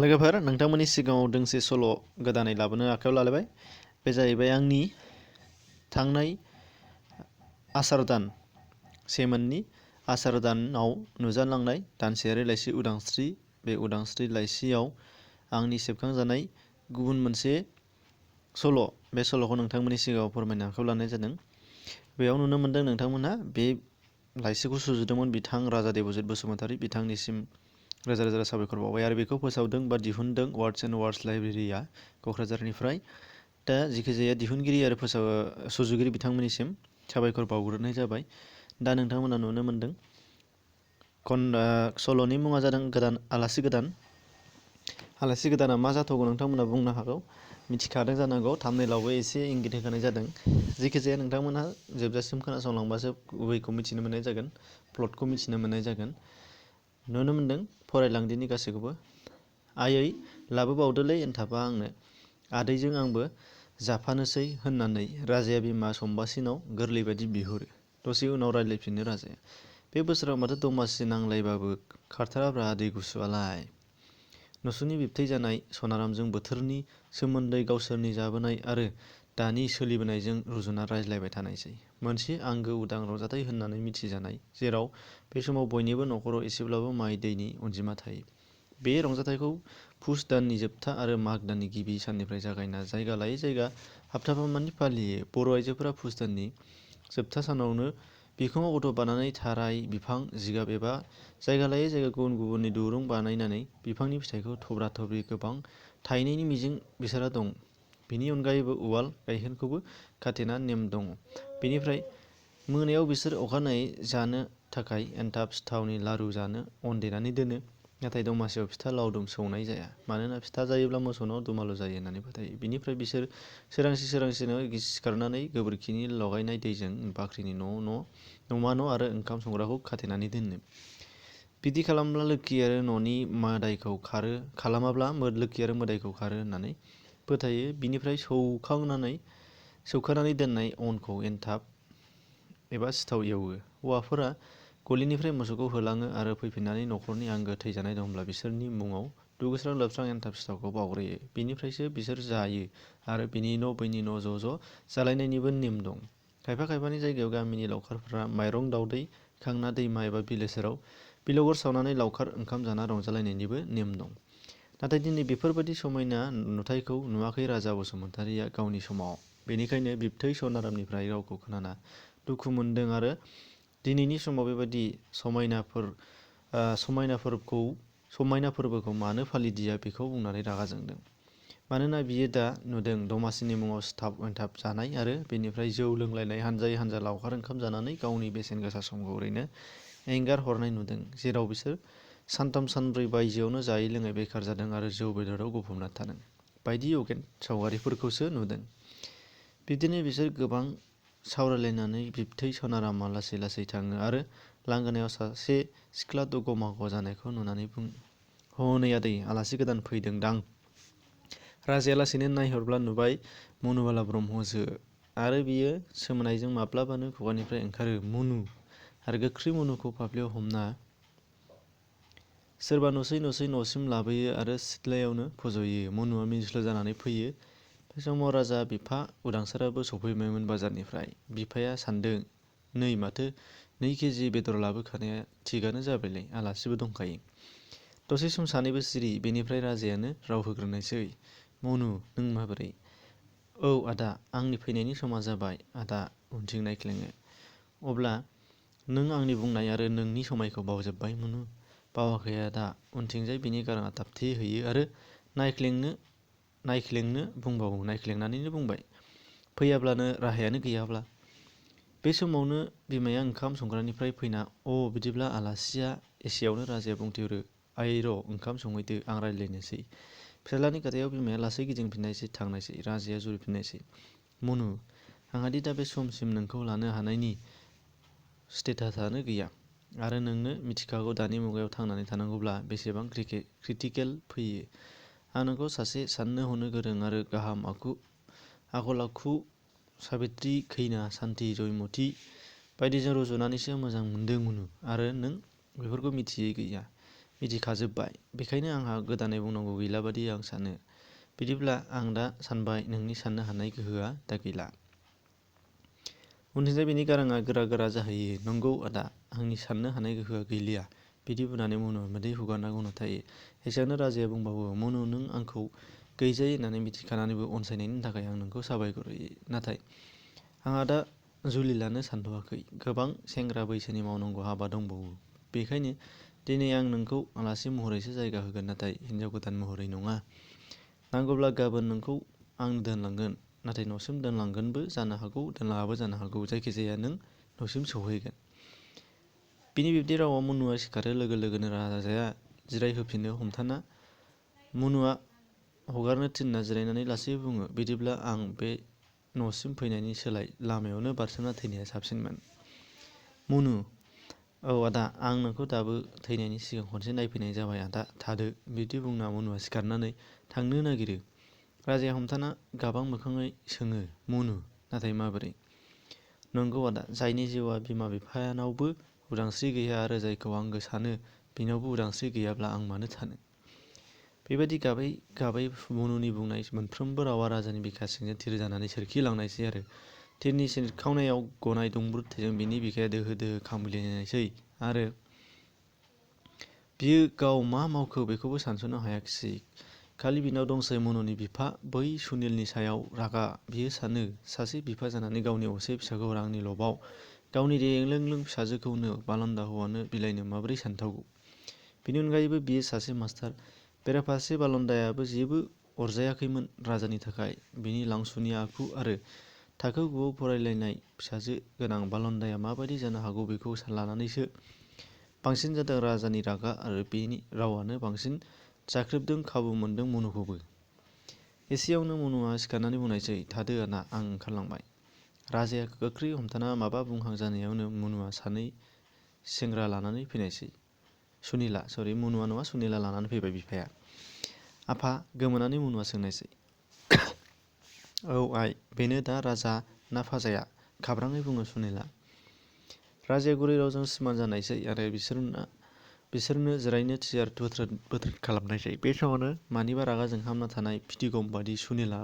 लोगोफोर नोंथांमोननि सिगाङाव दोंसे सल' गोदानै लाबोनो आखायाव लालायबाय। बे जाहैबाय आंनि थांनाय आसार दान सेमोननि आसार दानाव नुजालांनाय दानसेयारि लाइसि उदांस्रि। बे उदांस्रि लाइसियाव आंनि सेबखांजानाय गुबुन मोनसे सल'। बे सल'खौ नोंथांमोननि सिगाङाव फोरमायनो आखायाव लानाय जादों। बेयाव नुनो मोन्दों नोंथांमोनहा बे लाइसिखौ सुजुदोंमोन बिथां राजा देबजित बसुमतारी। बिथांनिसिम रोजा रोजा साबायखर बावबाय। आरो बेखौ फोसावदों बा दिहुनदों वार्डस एन्ड वार्डस लाइब्रेरिया क'क्राझारनिफ्राय। दा जिखिजाया दिहुनगिरि आरो सुजुगिरि बिथांमोननिसिम साबायखर बावग्रोनाय जाबाय। दा नोंथांमोना नुनो मोन्दों सल'नि मुङा जादों आलासि गोदान। आलासि गोदाना मा जाथावगौ नोंथांमोना बुंनो हागौ, मिथिखादों जानांगौ। थाम्बनेइलावबो एसे इंगित होखानाय जादों। जिखिजाया नोंथांमोनहा जोबजासिम खोनासंलांबासो गुबैखौ मिथिनो मोननाय जागोन, प्लटखौ मिथिनो मोननाय जागोन। नुनो मोन्दों फरायलांदिनि गासैखौबो। आयै लाबोबावदोलै एनथाबा आंनो, आदैजों आंबो जाफानोसै होननानै राजाया बिमा सम्बासिनाव गोरलै बायदि बिहरो। दसे उनाव रायज्लायफिनो राजाया। बे बोसोराव माथो दमासि नांलायबाबो खारथाराब्रा आदै गुसुआलाय। नसुंनि बिबथै जानाय सनारामजों बोथोरनि सोमोन्दै गावसोरनि जाबोनाय आरो दानि सोलिबोनायजों रुजुना रायज्लायबाय थानायसै। मोनसे आंगो उदां रंजाथाइ होननानै मिथिजानाय, जेराव बे समाव बयनिबो न'खराव एसेब्लाबो माइ दैनि अनजिमा थायो। बे रंजाथाइखौ पुस दाननि जोबथा आरो माघ दाननि गिबि साननिफ्राय जागायना जायगा लायै जायगा हाबथाफामानि फालियो। बर' आइजोफोरा पुस दाननि जोबथा सानावनो बिखुङाव गथ' बानानै थाराय बिफां, जिगाब एबा जायगा लायै जायगा गुबुन गुबुननि दुरुं बानायनानै बिफांनि फिथाइखौ थब्रा थब्रि गोबां थायनायनि मिजिं बिसोरहा दं। बिनि अनगायैबो उवाल गायहेनखौबो खाथेना नेम दङ। बेनिफ्राय मोनायाव बिसोर अखानायै जानो थाखाय एन्थाब सिथावनि लारु जानो अन देनानै दोनो। नाथाय दमासियाव फिथा लावदुम सौनाय जाया, मानोना फिथा जायोब्ला मोसौनाव दुमालु जायो होननानै फोथायो। बिनिफ्राय बिसोर सोरांसि सोरांसिनो सिखारनानै गोबोरखिनि लगायनाय दैजों बाख्रिनि न'मा न' आरो ओंखाम संग्राखौ खाथेनानै दोनो। बिदि खालामाब्ला लोखि आरो मोदायखौ खारो होननानै फोथायो। बिनिफ्राय सौखानानै दोननाय अनखौ एन्थाब एबा सिथाव एवो। हौवाफोरा गलिनिफ्राय मोसौखौ होलाङो आरो फैफिननानै न'खरनि आंगो थैजानाय दंब्ला बिसोरनि मुङाव दुगैस्रां लोबस्रां एन्थाब सिथावखौ बावग्रोयो। बिनिफ्रायसो बिसोर जायो आरो बिनि न' बैनि न' ज' ज' जालायनायनिबो नेम दं। खायफा खायफानि जायगायाव गामिनि लावखारफोरा माइरं दावदै खांना दैमा एबा बिलो सेराव बिलगर सावनानै लावखार ओंखाम जाना रंजालायनायनिबो नेम दं। नाथाय दिनै बेफोरबायदि समायना नुथायखौ नुवाखै राजा बसुमतारीया गावनि समाव। बेनिखायनो बिबथै सनारामनिफ्राय रावखौ खोनाना दुखु मोन्दों आरो दिनैनि समाव बेबायदि समायना फोरबोखौ मानो फालिदिया बेखौ बुंनानै रागा जोंदों। मानोना बियो दा नुदों दमासिनि मुङाव सिथाव एन्थाब जानाय आरो बेनिफ्राय जौ लोंलायनाय हानजायै हानजा लावखार ओंखाम जानानै गावनि बेसेन गोसा समखौ ओरैनो एंगार हरनाय नुदों। जेराव बिसोर सानथाम सानब्रै बायजोआवनो जायै लोङै बेखार जादों आरो जौ बेदराव गफबना थादों बायदि अगेन सावगारिफोरखौसो नुदों। बिदिनो बिसोर गोबां सावरायलायनानै बिबथै सनारामआ लासै लासै थाङो आरो लांगोनायाव सासे सिख्ला दग' माग' जानायखौ नुनानै बुङो, हनै आदै आलासि गोदान फैदों दां। राजाया लासैनो नायहरब्ला नुबाय मनुबाला ब्रह्मसो। आरो बियो सोमोनायजों माब्लाबानो खुगानिफ्राय ओंखारो मनु, आरो गोख्रै मनुखौ फाफ्लियाव हमना सोरबा नुसै न'सिम लाबोयो आरो सिथ्लायावनो फज'यो। मनुआ मिनिस्लु जानानै फैयो। बे समाव राजा बिफा उदांसाराबो सफैबायमोन बाजारनिफ्राय। बिफाया सानदों, नै माथो 2 केजि बेदर लाबोखानाया थिगानो जाबायलै, आलासिबो दंखायो। दसे सम सानैबो सिरि। बेनिफ्राय राजायानो राव होग्रोनायसै, मनु नों माबोरै? औ आदा, आंनि फैनायनि समा जाबाय। आदा उनथिं नायख्लेङो। अब्ला नों आंनि बुंनाय आरो नोंनि समायखौ बावजोब्बाय मनु? बावाखै आदा। उनथिंजाय बिनि गाराङा थाबथेहैयो आरो नायख्लेंनानैनो बुंबाय, फैयाब्लानो राहायानो गैयाब्ला। बे समावनो बिमाया ओंखाम संग्रानिफ्राय फैना बिदिब्ला आलासिया एसेयावनो राजाया बुंथिहरो, आयै र' ओंखाम संहैदो, आं रायज्लायनोसै। फिसाज्लानि खोथायाव बिमाया लासै गिदिंफिननायसै, थांनायसै। राजाया जुरिफिननायसै, मनु आंहादि दा बे समसिम नोंखौ लानो हानायनि स्टेटासआनो गैया। आरो नोंनो मिथिखागौ दानि मुगायाव थांनानै थानांगौब्ला बेसेबां क्रिटिकेल फैयो। आं नोंखौ सासे साननो हनो गोरों आरो गाहाम आखल आखु साबित्री, खैना, सान्थि, जयमती बायदिजों रुजुनानैसो मोजां मोनदों मनु। आरो नों बेफोरखौ मिथियै गैया। मिथिखाजोब्बाय। बेखायनो आंहा गोदानै बुंनांगौ गैला बादि आं सानो। बिदिब्ला आं दा सानबाय नोंनि साननो हानाय गोहोआ दा गैला। उनथिंजाय बिनि गाराङा गोरा गोरा जाहैयो। नंगौ आदा, आंनि साननो हानाय गोहोआ गैलिया। बिदि बुंनानै मनुआ मोदै हुगारना गंना थायो। एसेयावनो राजाया बुंबावो, मनु, नों आंखौ गैजायै होननानै मिथिखानानैबो अनसायनायनि थाखाय आं नोंखौ साबायखर होयो। नाथाय आंहा दा जुलि लानो सानथ'वाखै। गोबां सेंग्रा बैसोनि मावनांगौ हाबा दंबावो। बेखायनो दिनै आं नोंखौ आलासि महरैसो जायगा होगोन, नाथाय हिनजाव गोदान महरै नङा। नांगौब्ला गाबोन नोंखौ आं दोनलांगोन, नाथाय न'सिम दोनलांगोनबो जानो हागौ, दोनलाङाबो जानो हागौ। जायखिजाया नों न'सिम सौहैगोन। बिनि बिब्दि रावाव मनुआ सिखारो। लोगो लोगोनो राजाया जिरायहोफिनो। हमथाना मनुआ हगारनो थिनना जिरायनानै लासै बुङो, बिदिब्ला आं बे न'सिम फैनायनि सोलाय लामायावनो बारसोमना थैनाया साबसिनमोन। मनु: औ आदा, आं नोंखौ दाबो थैनायनि सिगां खनसे नायफैनाय जाबाय आदा, थादो। बिब्दि बुंना मनुआ सिखारनानै थांनो नागिरो। राजाया हमथाना गाबां मोखाङै सोङो, मनु, नाथाय माबोरै? नंगौ आदा, जायनि जिउआ बिमा बिफानावबो उदांस्रि गैया आरो जायखौ आंगो सानो बिनावबो उदांस्रि गैयाब्ला आं मानो थानो? बेबादि गाबै गाबै मनुनि बुंनाय मोनफ्रोमबो रावा राजानि बिखा सिंजों थिर जानानै सोरखिलांनायसै आरो थिरनि सिरखावनायाव गनाय दुंब्रुद थैजों बिनि बिखाया दोहो दोहो खामग्लिनायसै आरो बियो गाव मा मावखो बेखौबो सानस'नो हायाखिसै। खालि बिनाव दंसै मनुनि बिफा बै सुनिलनि सायाव रागा। बियो सानो, सासे बिफा जानानै गावनि असे फिसाखौ रांनि लबाव गावनि देलोंलों फिसाजोखौनो बालन्दा हौवानो बिलाइनो माबोरै सानथावगौ? बिनि अनगायैबो बियो सासे मास्टार। बेराफारसे बालन्दायाबो जेबो अरजायाखैमोन राजानि थाखाय। बिनि लांसुनि आखु आरो थाखो 9आव फरायलायनाय फिसाजो गोनां बालन्दाया माबादि जानो हागौ बेखौ लानानैसो बांसिन जादों राजानि रागा आरो बिनि रावानो बांसिन जाख्रेबदों, खाबु मोनदों मनुखौबो। एसेयावनो मनुआ सिखारनानै बुंनायसै, थादो आदा, आं ओंखारलांबाय। राजाया गोख्रै हमथाना माबा बुंहां जानायावनो मनुआ सानै सेंग्रा लानानै फैनायसै। मनुआ नङा, सुनिला लानानै फैबाय बिफाया। आफा? गोमोनानै मनुआ सोंनायसै। औ आइ, बेनो दा राजा ना फाजाया? खाब्राङै बुङो सुनिला। राजाया गुरै रावजों सिमान जानायसै आरो बिसोरनो जिरायनो थियार बोथ्रोद खालामनायसै। बे समावनो मानिबा रागा जोंहाबना थानाय फिथिगम बादि सुनिला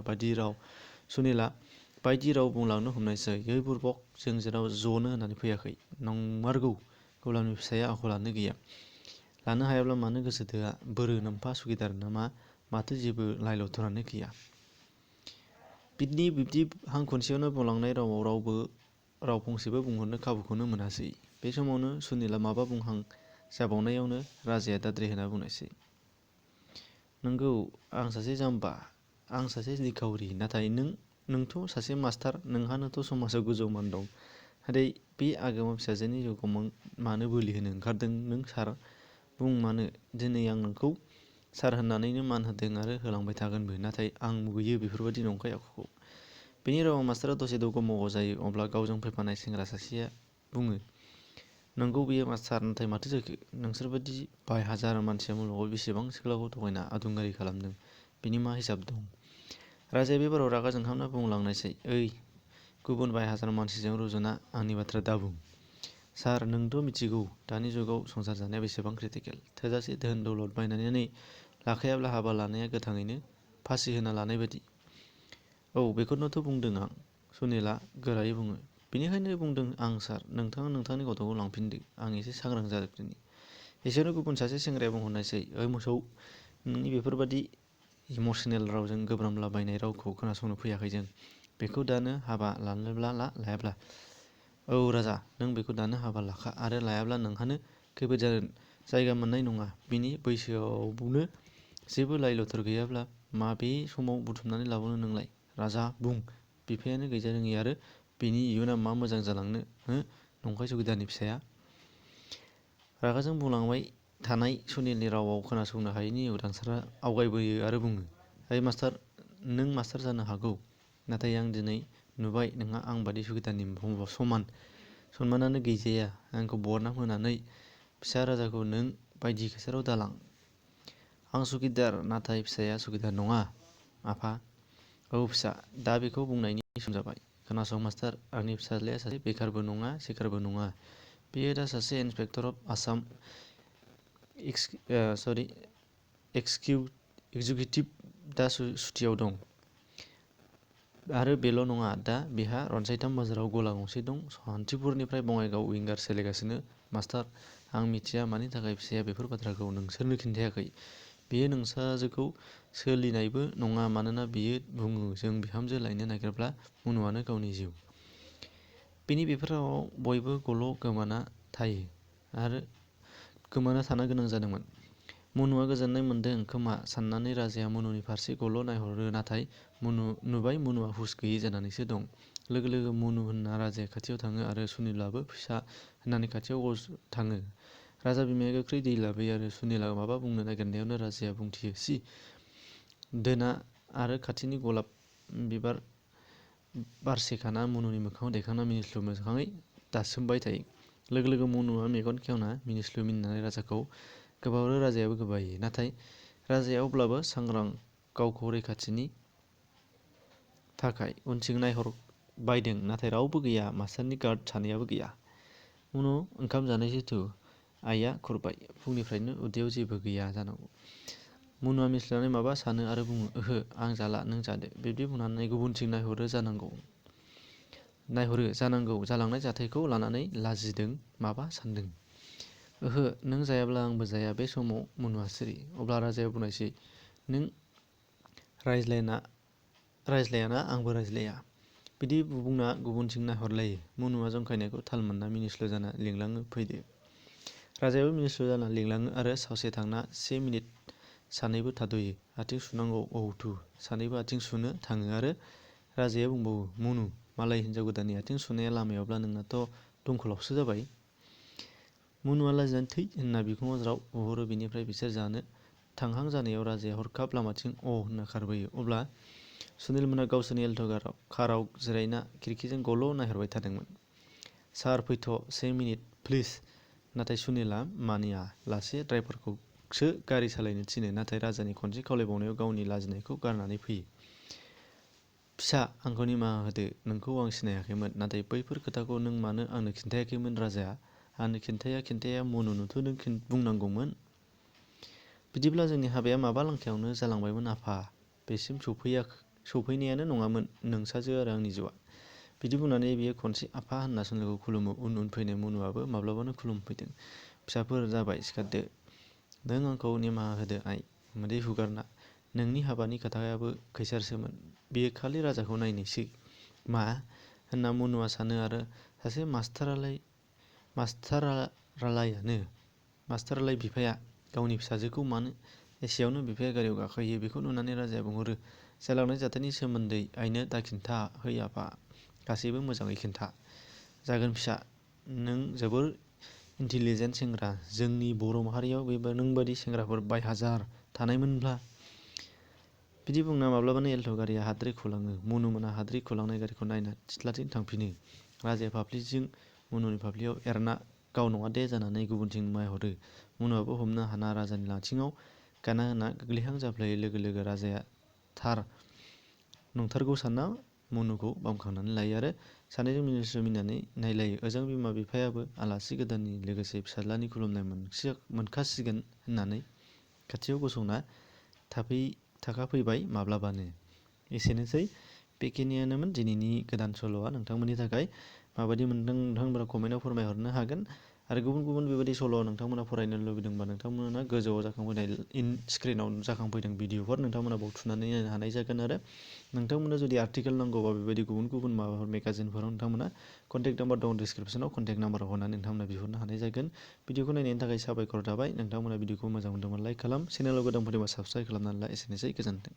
बायदि राव बुंलांनो हमनायसै। ओइ बुरबक, जों जेराव ज'नो होननानै फैयाखै। नंमारगौ, गलामनि फिसाया आखलानो गैया। लानो हायाब्ला मानो गोसो थोआ? बोरो नोमफा सुगिदार नामा? माथो जेबो लाइ लथरानो गैया। बिब्दि हां खनसेयावनो बुंलांनाय रावाव राव फंसेबो बुंहरनो खाबुखौनो मोनासै। बे समावनो सुनिला माबा बुंहां जाबावनायावनो राजाया दाद्रि होना बुंनायसै, नंगौ, आं सासे जाम्बा, आं सासे निखावरि, नाथाय नोंथ' सासे मास्टार, नोंहानोथ' समाजाव गोजौ मान दं। नाथाय बे आगोमा फिसाजोनि जिउखौ मानो बोलि होनो ओंखारदों नों सार? बुं मानो? दिनै आं नोंखौ सार होननानैनो मान होदों आरो होलांबाय थागोनबो, नाथाय आं मुगैयो बेफोरबादि नंखाय आखुखौ। बेनि रावाव मास्टारा दसे दगमग जायो। अब्ला गावजों फैफानाय सेंग्रा सासेया बुङो, नंगौ बेयो मास्टार, नाथाय माथो जाखो? नोंसोरबादि बाय हाजार मानसिया मुलुगाव बेसेबां सिख्लाखौ थगायना आदुंगारि खालामदों, बिनि मा हिसाब दं? राजाया बे बाराव रागा जोंहाबना बुंलांनायसै, ओइ, गुबुन बाय हाजार मानसिजों रुजुना आंनि बाथ्रा दाबुं। सार, नोंथ' मिथिगौ दानि जुगाव संसार जानाया बेसेबां क्रिटिकेल। थोजासे धोन दौलत बायनानै लाखायाब्ला हाबा लानाया गोथाङैनो फासि होना लानाय बादि। औ, बेखौनोथ' बुंदों आं, सुनिला गोरायै बुङो। बेनिखायनो बुंदों आं सार, नोंथाङा नोंथांनि गथ'खौ लांफिनदो, आं एसे सांग्रां जाग्रोनि। एसेयावनो गुबुन सासे सेंग्राया बुंहरनायसै, ओइ मोसौ, नोंनि बेफोरबादि इमसनेल रावजों गोब्रामलाबायनाय रावखौ खोनासंनो फैयाखै जों। बेखौ दानो हाबा लानोब्ला ला, लायाब्ला। औ राजा, नों बेखौ दानो हाबा लाखा आरो लायाब्ला नोंहानो खैफोद जागोन, जायगा मोननाय नङा। बिनि बैसोआवनो जेबो लाइ लथर गैयाब्ला मा बे समाव बुथुमनानै लाबावनो नोंलाय? राजा बुं, बिफायानो गैजारोङि आरो बिनि इयुना मा मोजां जालांनो हो, नंखाय सुगिदारनि फिसाया? रागाजों बुंलांबाय थानाय सुनिलनि रावाव खोनासंनो हायैनि उदेंसारआ आवगायबोयो आरो बुङो, ओइ मास्टार, नों मास्टार जानो हागौ, नाथाय आं दिनै नुबाय नोंहा आं बादि सुगिदारनि सनमानानो गैजाया। आंखौ बरनाम होनानै फिसा राजाखौ नों बायदि खैसाराव दालां। आं सुगिदार, नाथाय फिसाया सुगिदार नङा। आफा? औ फिसा, दा बेखौ बुंनायनि सम जाबाय। खोनासं मास्टार, आंनि फिसाज्लाया सासे बेखारबो नङा, सिखारबो नङा। बेयो दा सासे इन्सपेक्टर अफ आसाम एक्जिकिउटिभ दा सुथियाव दं। आरो बेल' नङा, दा बिहा रनसायथाम बाजाराव गला गंसे दं। सान्थिफुरनिफ्राय बङाइगाव उइंगार सोलिगासिनो। मास्टार, आं मिथिया मानि थाखाय फिसाया बेफोर बाथ्राखौ नोंसोरनो खिन्थायाखै। बेयो नोंसाजोखौ सोलिनायबो नङा, मानोना बियो बुङो जों बिहामजो लायनो नागिरब्ला मुनुआनो गावनि जिउ। बिनि बेफोर रावाव बयबो गल' गोमाना थानो गोनां जादोंमोन। मुनुआ गोजोननाय मोनदों खोमा साननानै राजाया मुनुनि फारसे गल' नायहरो, नाथाय नुबाय मुनुआ हुस गैयै जानानैसो दं। लोगो लोगो मुनु होनना राजाया खाथियाव थाङो आरो सुनिलाबो फिसा होननानै खाथियाव थाङो। राजा बिमाया गोख्रै दै लाबोयो आरो सुनिला माबा बुंनो नागिरनायावनो राजाया बुंथियो, सि दोना आरो खाथिनि गलाब बिबार बारसेखाना मुनुनि मोखाङाव दैखांना मिनिस्लु मोखाङै दासोमबाय थायो। लोगो लोगो मुनुआ मेगन खेवना मिनिस्लु मिनिनानै राजाखौ गोबारो, राजायाबो गोबायो। नाथाय राजाया अब्लाबो सांग्रां, गावखौ रैखाथिनि थाखाय उनथिं नायहरबायदों, नाथाय रावबो गैया। मास्टारनि गार्ड सानैयाबो गैया। मुनु, ओंखाम जानोसै थु। आइया खुरबाय। फुंनिफ्रायनो उदैयाव जेबो गैया जानांगौ। मुनुआ मिनिस्लुनानै माबा सानो आरो बुङो, ओहो, आं जाला, नों जादो। बिब्दि बुंनानै गुबुनथिं नायहरो जानांगौ जालांनाय जाथायखौ लानानै लाजिदों, माबा सानदों। ओहो, नों जायाब्ला आंबो जाया। बे समाव मुनुआ सिरि। अब्ला राजाया बुंनायसै, नों रायज्लायाना आंबो रायज्लाया। बिदि बुंना गुबुनथिं नायहरलायो। मुनुआ जंखायनायखौ थाल मोनना मिनिस्लु जाना लिंलाङो, फैदो। राजायाबो मिनिस्लु जाना लिंलाङो आरो ससे थांना 1 मिनिट सानैबो थाद'यो। आथिं सुनांगौ, औ थु। सानैबो आथिं सुनो थाङो आरो राजाया बुंबावो, मुनु, मालाय हिनजाव गोदाननि आथिं सुनाया लामायावब्ला नोंनाथ' दंखलावसो जाबाय। मुनुआ लाजिनानै थै होनना बिखुङाव ज्राव बुहरो। बिनिफ्राय बिसोर जानो थांहां जानायाव राजाया हरखाब लामाथिं होनना खारबोयो। अब्ला सुनिलमोना गावसोरनि एल्ट' काराव जिरायना खिरखिजों गल' नायहरबाय थादोंमोन। सार, फैथ' 1 मिनिट, प्लिज। नाथाय सुनिलआ मानिया लासे ड्राइभारखौसो गारि सालायनो थिनो, नाथाय राजानि खनसे खावलायबावनायाव गावनि लाजिनायखौ गारनानै फैयो। फिसा, आंखौ निमाहा होदो। नोंखौ आं सिनायाखैमोन, नाथाय बैफोर खोथाखौ नों मानो आंनो खिन्थायाखैमोन? राजाया, आंनो खिन्थाया मुनुनोथ' नों बुंनांगौमोन। बिदिब्ला जोंनि हाबाया माबा लांखायावनो जालांबायमोन आफा। बेसिम सौफैनायानो नङामोन नोंसाजो आरो आंनि जिउआ। बिदि बुंनानै बियो खनसे आफा होनना सुनिलखौ खुलुमो। उन फैनाय मुनुआबो माब्लाबानो खुलुमफैदों। फिसाफोर जाबाय, सिखारदो। नों आंखौ निमाहा होदो आइ। मोदै हुगारना। नोंनि हाबानि खोथायाबो खैसारसोमोन। बियो खालि राजाखौ नायनोसो। मा? होनना मुनुआ सानो आरो सासे मास्टारालाय बिफाया गावनि फिसाजोखौ मानो एसेयावनो बिफाया गारियाव गाखोयो, बेखौ नुनानै राजाया बुंहरो, जालांनाय जाथायनि सोमोन्दै आइनो दाखिन्थाहै आफा। गासैबो मोजाङै खिन्था। जागोन फिसा। नों जोबोर इन्टिलिजेन्ट सेंग्रा। जोंनि बर' माहारियाव नोंबादि सेंग्राफोर बायहाजार थानायमोनब्ला। बिदि बुंना माब्लाबानो एल्ट' गारिया हाद्रि खुलाङो। मुनुमोना हाद्रि खुलांनाय गारिखौ नायना सिथ्लाथिं थांफिनो। राजाया फाफ्लिजों मुनुनि फाफ्लियाव एरना गाव नङा दे जानानै गुबुनथिं नायहरो। मुनुआबो हमनो हाना राजानि आथिङाव गाना होना गोग्लैहां जाफ्लेयो। लोगो लोगो राजाया थार नंथारगौ सानना मुनुखौ बामखांनानै लायो आरो सानैजों मिनिस्लु मिनिनानै नायलायो। ओजों बिमा बिफायाबो आलासि गोदाननि लोगोसे फिसाज्लानि खुलुमनाय मोनखासिगोन होननानै खाथियाव गसंना थाखाफैबाय माब्लाबानो। एसेनोसै। बेखिनियानोमोन दिनैनि गोदान सल'आ नोंथांमोननि थाखाय। माबायदि मोनदों नोंथांमोना कमेन्टआव फोरमायहरनो हागोन। आरो गुबुन बेबायदि सल' नोंथांमोना फरायनो लुबैदोंबा नोंथांमोना गोजौआव जाखांफैनाय स्क्रिनाव जाखांफैदों भिडिअफोर नोंथांमोना बाव थुनानै नायनो हानाय जागोन। आरो नोंथांमोना जुदि आर्टिकेल नांगौबा बेबायदि गुबुन माबाफोर मेगाजिनफोराव नोंथांमोना कन्टेक्ट नाम्बार दं डिसक्रिपसनाव, कन्टेक्ट नाम्बाराव हरनानै नोंथांमोना बिहरनो हानाय जागोन। भिडिअखौ नायनायनि थाखाय साबायखर थाबाय। नोंथांमोना भिडिअखौ मोजां मोनदोंबा लाइक खालाम, चेनेलाव गोदान फैदोंबा साबस्क्राइब खालामनानै ला। एसेनोसै, गोजोन्थों।